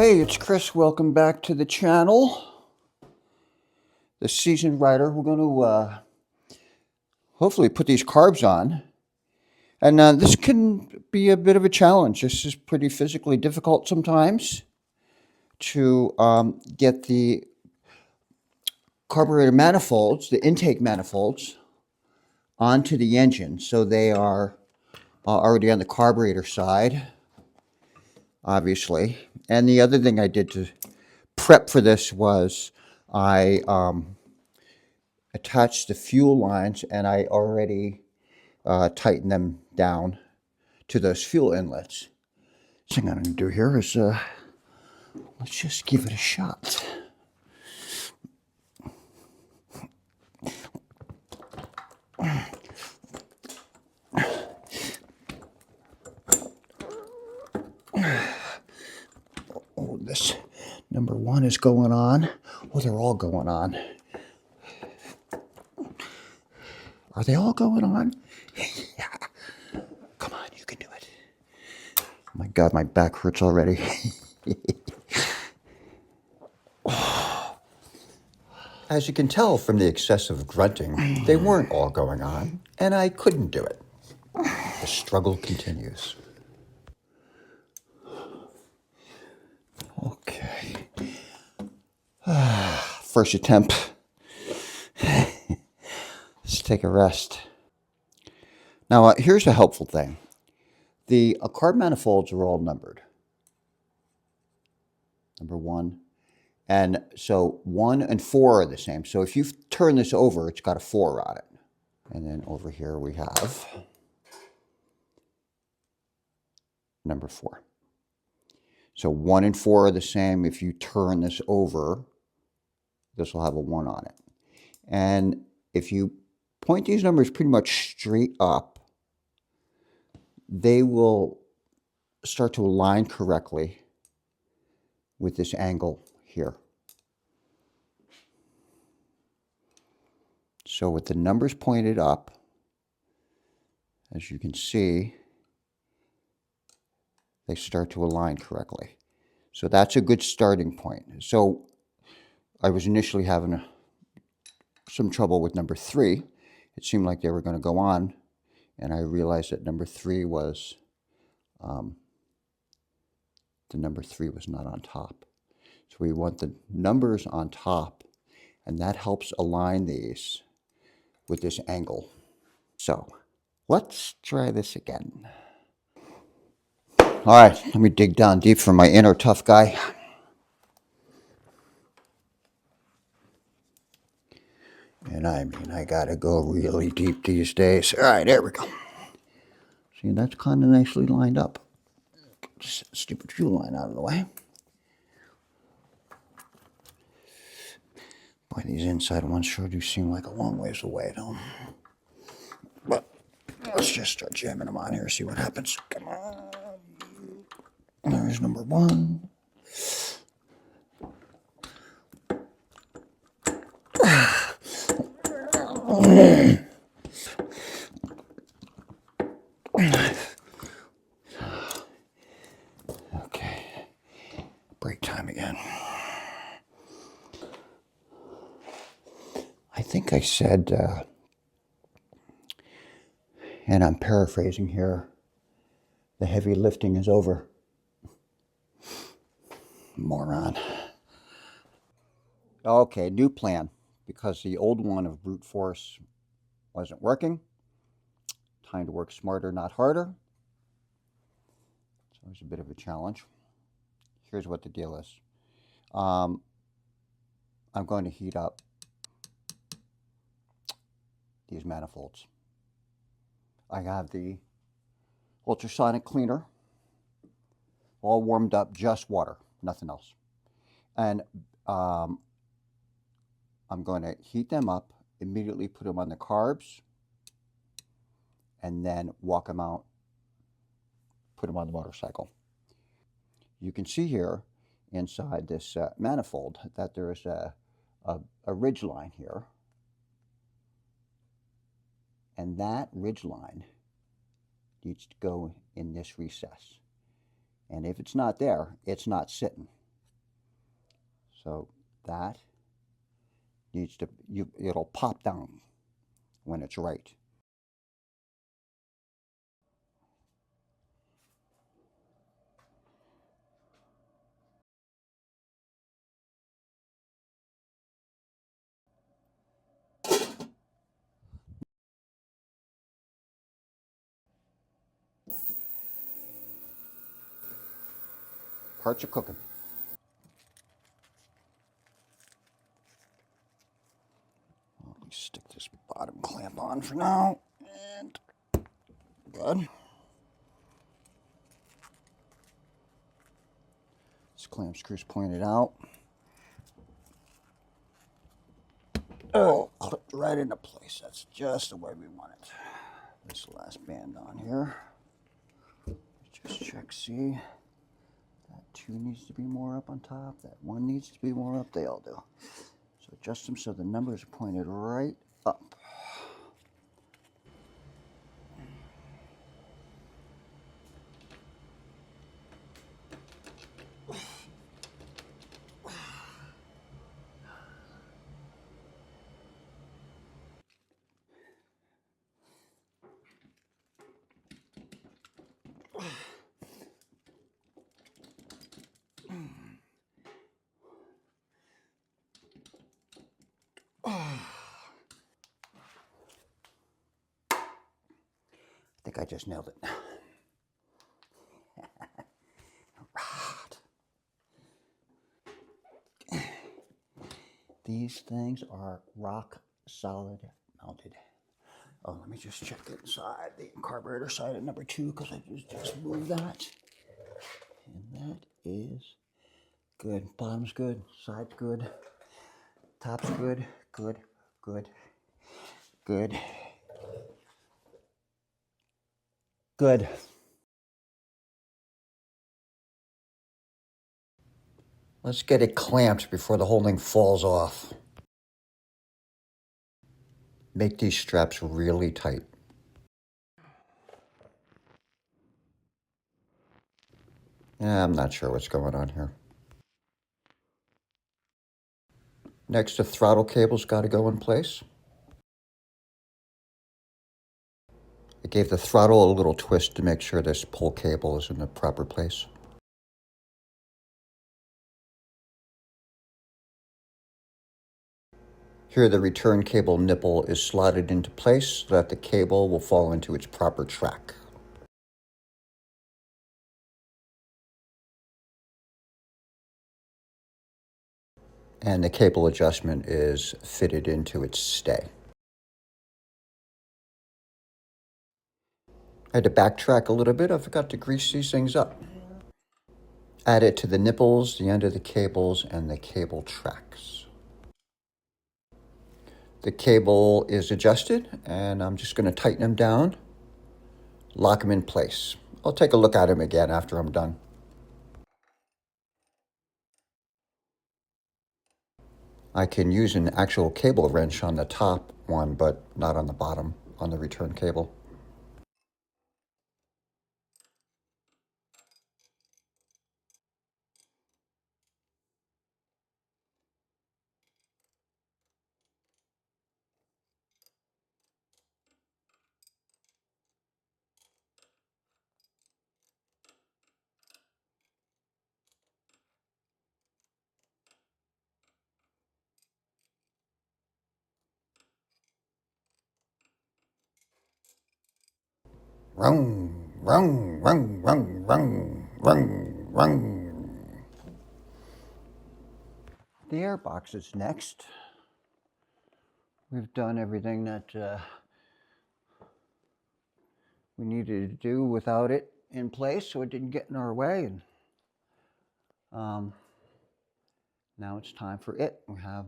Hey, it's Chris. Welcome back to the channel. The seasoned rider. We're going to hopefully put these carbs on. And this can be a bit of a challenge. This is pretty physically difficult sometimes to get the carburetor manifolds, the intake manifolds, onto the engine. So they are already on the carburetor side, obviously. And the other thing I did to prep for this was I attached the fuel lines, and I already tightened them down to those fuel inlets. So what I'm going to do here is let's just give it a shot. Oh, this number one is going on. Oh, they're all going on. Are they all going on? Yeah. Come on, you can do it. Oh my God, my back hurts already. As you can tell from the excessive grunting, they weren't all going on, and I couldn't do it. The struggle continues. Okay. First attempt. Let's take a rest. Now, here's a helpful thing. The carb manifolds are all numbered. Number 1. And so 1 and 4 are the same. So if you turn this over, it's got a 4 on it. And then over here we have number 4. So 1 and 4 are the same. If you turn this over, this will have a 1 on it. And if you point these numbers pretty much straight up, they will start to align correctly with this angle here. So with the numbers pointed up, as you can see, they start to align correctly. So that's a good starting point. So I was initially having some trouble with number 3. It seemed like they were going to go on, and I realized that number 3 was the number 3 was not on top. So we want the numbers on top, and that helps align these with this angle. So let's try this again. All right, let me dig down deep for my inner tough guy. And I mean, I gotta go really deep these days. All right, there we go. See, that's kind of nicely lined up. Get this stupid fuel line out of the way. Boy, these inside ones sure do seem like a long ways away, don't they? But let's just start jamming them on here, see what happens. Come on. There's number 1. Okay, break time again. I think I said, and I'm paraphrasing here, the heavy lifting is over. Moron. Okay, new plan. Because the old one of brute force wasn't working. Time to work smarter, not harder. So it was a bit of a challenge. Here's what the deal is. I'm going to heat up these manifolds. I have the ultrasonic cleaner all warmed up, just water, nothing else. And I'm going to heat them up, immediately put them on the carbs, and then walk them out, put them on the motorcycle. You can see here inside this manifold that there is a ridge line here. And that ridge line needs to go in this recess. And if it's not there, it's not sitting. So that needs to, it'll pop down when it's right. Parts are cooking. Let me stick this bottom clamp on for now, and good. This clamp screw's pointed out. Oh, clipped right into place. That's just the way we want it. This last band on here. Just check, see. That 2 needs to be more up on top. That 1 needs to be more up. They all do. So adjust them so the numbers are pointed right up. I think I just nailed it. These things are rock solid mounted. Oh, let me just check inside the carburetor side at number 2 because I just moved that. And that is good. Bottom's good. Side's good. Top's good. Good. Good. Good. Good. Let's get it clamped before the whole thing falls off. Make these straps really tight. Yeah, I'm not sure what's going on here. Next, the throttle cable's got to go in place. I gave the throttle a little twist to make sure this pull cable is in the proper place. Here, the return cable nipple is slotted into place so that the cable will fall into its proper track. And the cable adjustment is fitted into its stay. I had to backtrack a little bit. I forgot to grease these things up. Add it to the nipples, the end of the cables, and the cable tracks. The cable is adjusted, and I'm just going to tighten them down, lock them in place. I'll take a look at them again after I'm done. I can use an actual cable wrench on the top one, but not on the bottom, on the return cable. Rung, rung, rung, rung, rung, rung, rung. The airbox is next. We've done everything that we needed to do without it in place, so it didn't get in our way. And now it's time for it. We have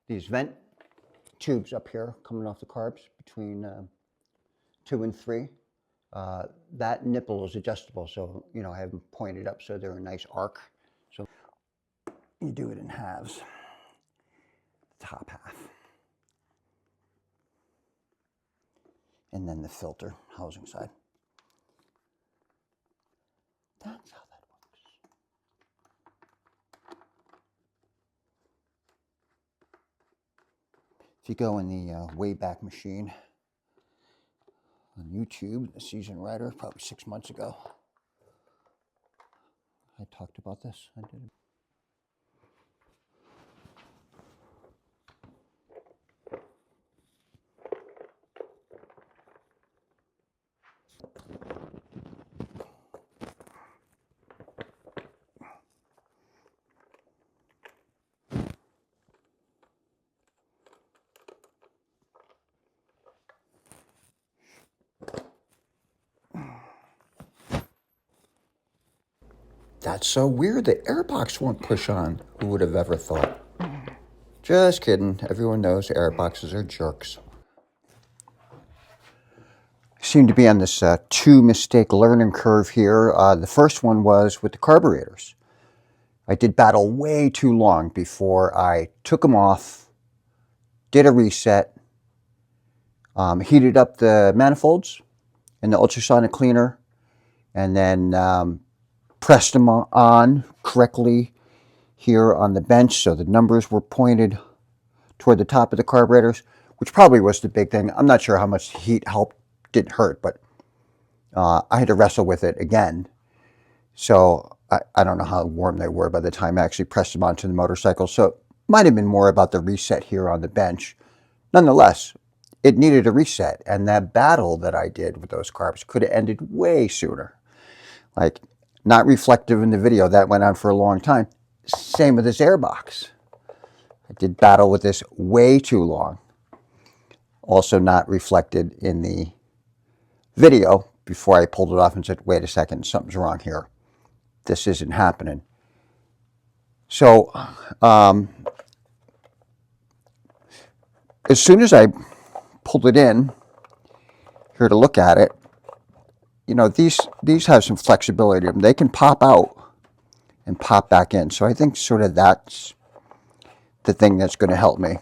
these vent tubes up here coming off the carbs between 2 and 3. That nipple is adjustable, so I have them pointed up so they're a nice arc. So you do it in halves. The top half, and then the filter housing side. That's how that works. If you go in the Wayback Machine on YouTube, the Seasoned Rider, probably 6 months ago, I talked about this. I did. That's so weird. The airbox won't push on. Who would have ever thought? Just kidding. Everyone knows airboxes are jerks. I seem to be on this two-mistake learning curve here. The first one was with the carburetors. I did battle way too long before I took them off, did a reset, heated up the manifolds and the ultrasonic cleaner, and then pressed them on correctly here on the bench so the numbers were pointed toward the top of the carburetors, which probably was the big thing. I'm not sure how much heat helped, didn't hurt, but I had to wrestle with it again. So I don't know how warm they were by the time I actually pressed them onto the motorcycle. So it might have been more about the reset here on the bench. Nonetheless, it needed a reset. And that battle that I did with those carbs could have ended way sooner. Like, not reflective in the video. That went on for a long time. Same with this airbox. I did battle with this way too long. Also not reflected in the video before I pulled it off and said, wait a second, something's wrong here. This isn't happening. So as soon as I pulled it in here to look at it, you know, these have some flexibility. They can pop out and pop back in. So I think sort of that's the thing that's going to help me.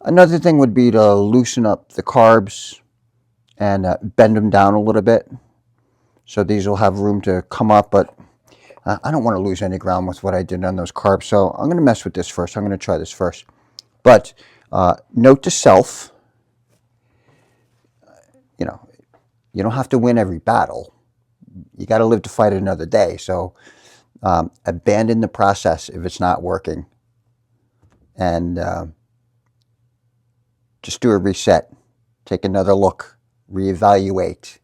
Another thing would be to loosen up the carbs and bend them down a little bit. So these will have room to come up, but I don't want to lose any ground with what I did on those carbs. So I'm going to mess with this first. I'm going to try this first. But note to self, you know, you don't have to win every battle. You got to live to fight another day. So abandon the process if it's not working. And just do a reset. Take another look. Reevaluate.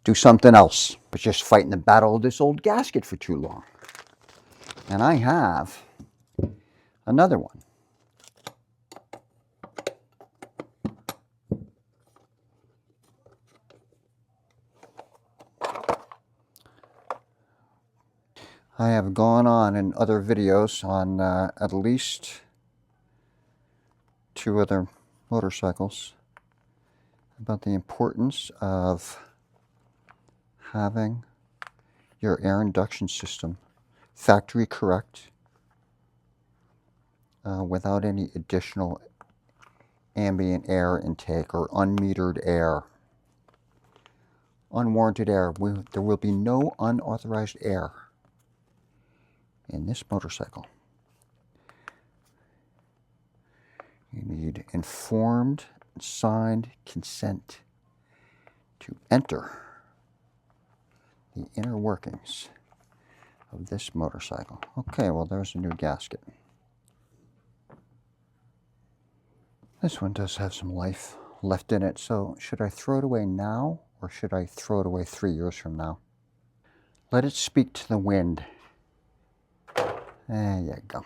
Do something else. But just fighting the battle of this old gasket for too long. And I have another one. I have gone on in other videos on at least 2 other motorcycles about the importance of having your air induction system factory correct without any additional ambient air intake or unmetered air. Unwarranted air. There will be no unauthorized air in this motorcycle. You need informed, signed consent to enter the inner workings of this motorcycle. Okay, well, there's a new gasket. This one does have some life left in it, so should I throw it away now or should I throw it away 3 years from now? Let it speak to the wind. There you go.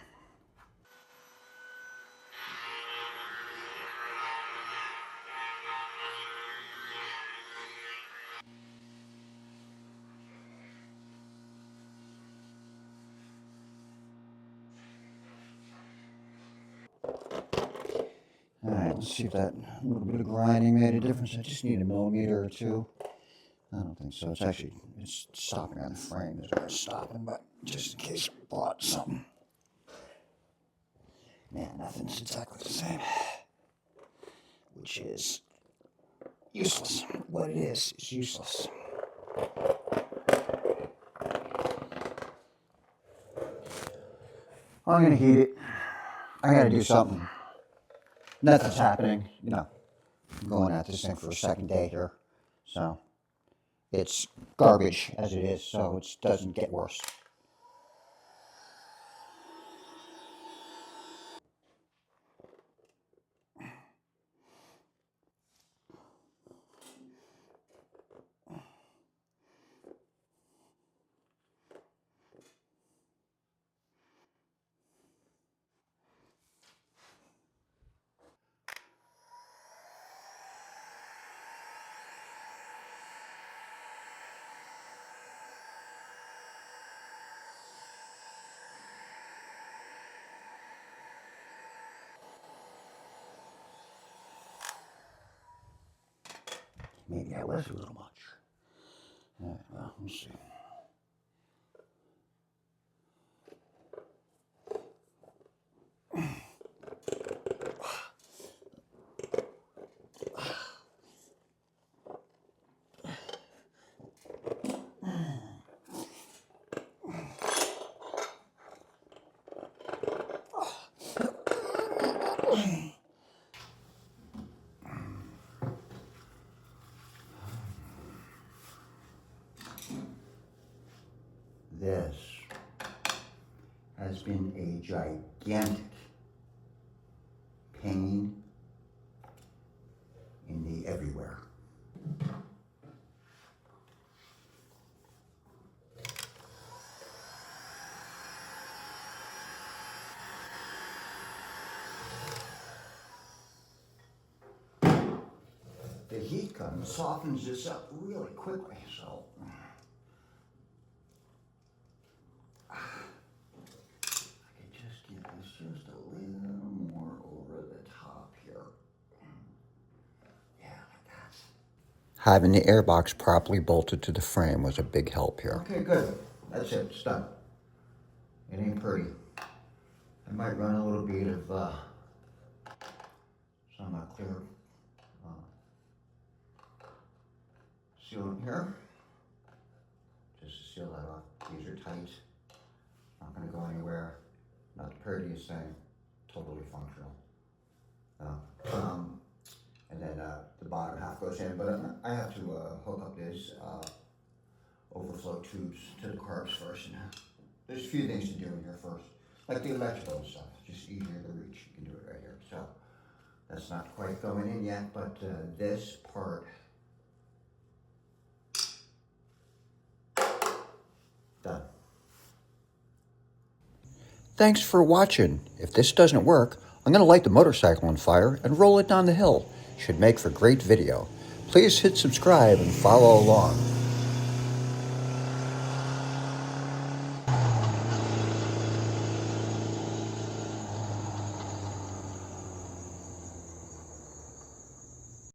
All right, let's see if that little bit of grinding made a difference. I just need a millimeter or two. I don't think so. It's stopping on the frame is where it's stopping, but just in case I bought something. Man, nothing's exactly the same. Which is useless. What it is useless. I'm gonna heat it. I gotta do something. nothing's happening. You know, I'm going at this thing for a second day here. So it's garbage as it is, so it doesn't get worse. Maybe I was a little much. Well, we'll see. This has been a gigantic pain in the everywhere. The heat gun softens this up really quickly, so I could just get this just a little more over the top here. Yeah, like that. Having the airbox properly bolted to the frame was a big help here. Okay, good. That's it. It's done. It ain't pretty. I might run a little bit of some clear sealant here, just to seal that off. These are tight, not going to go anywhere, not the prettiest thing, totally functional. And then the bottom half goes in, but I have to hook up these overflow tubes to the carbs first. And there's a few things to do in here first, like the electrical and stuff, just easier to reach. You can do it right here. So that's not quite going in yet, but this part, done. Thanks for watching. If this doesn't work, I'm going to light the motorcycle on fire and roll it down the hill. Should make for great video. Please hit subscribe and follow along.